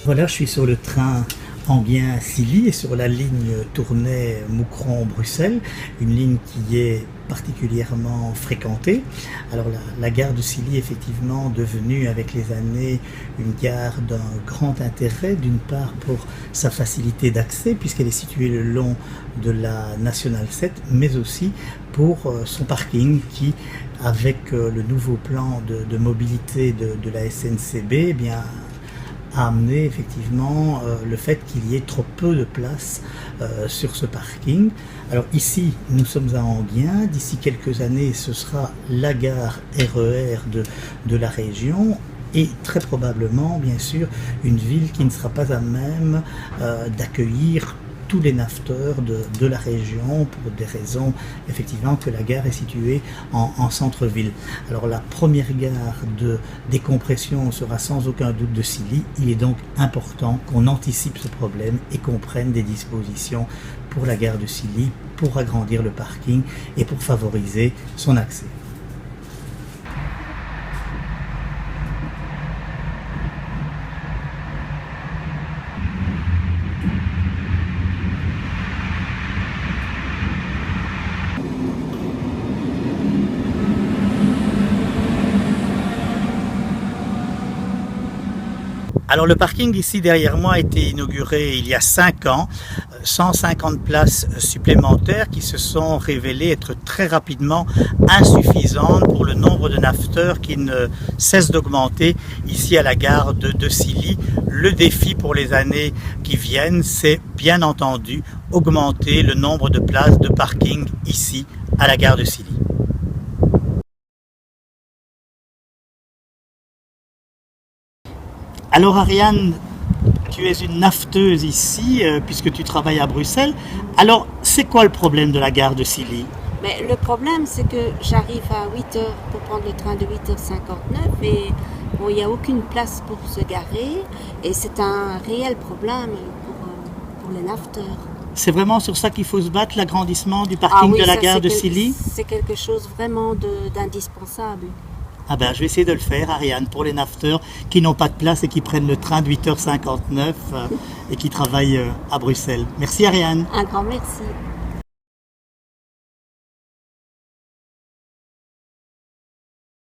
Voilà, je suis sur le train Enghien-Silly et sur la ligne Tournai-Moucron-Bruxelles, une ligne qui est particulièrement fréquentée. Alors la gare de Silly est effectivement devenue avec les années une gare d'un grand intérêt, d'une part pour sa facilité d'accès puisqu'elle est située le long de la Nationale 7, mais aussi pour son parking qui, avec le nouveau plan de mobilité de la SNCB, eh bien, a amené effectivement le fait qu'il y ait trop peu de place sur ce parking. Alors ici, nous sommes à Enghien. D'ici quelques années, ce sera la gare RER de la région. Et très probablement, bien sûr, une ville qui ne sera pas à même d'accueillir tous les nafteurs de la région pour des raisons effectivement que la gare est située en centre-ville. Alors la première gare de décompression sera sans aucun doute de Silly. Il est donc important qu'on anticipe ce problème et qu'on prenne des dispositions pour la gare de Silly, pour agrandir le parking et pour favoriser son accès. Alors le parking ici derrière moi a été inauguré il y a 5 ans, 150 places supplémentaires qui se sont révélées être très rapidement insuffisantes pour le nombre de nafteurs qui ne cesse d'augmenter ici à la gare de Silly. Le défi pour les années qui viennent, c'est bien entendu augmenter le nombre de places de parking ici à la gare de Silly. Alors Ariane, tu es une nafteuse ici, puisque tu travailles à Bruxelles. Alors, c'est quoi le problème de la gare de Silly? Mais le problème, c'est que j'arrive à 8h pour prendre le train de 8h59 et bon, il n'y a aucune place pour se garer. Et c'est un réel problème pour les nafteurs. C'est vraiment sur ça qu'il faut se battre, l'agrandissement du parking de la gare de Silly? C'est quelque chose vraiment d'indispensable. Ah ben, je vais essayer de le faire, Ariane, pour les nafteurs qui n'ont pas de place et qui prennent le train de 8h59 et qui travaillent à Bruxelles. Merci, Ariane. Un grand merci.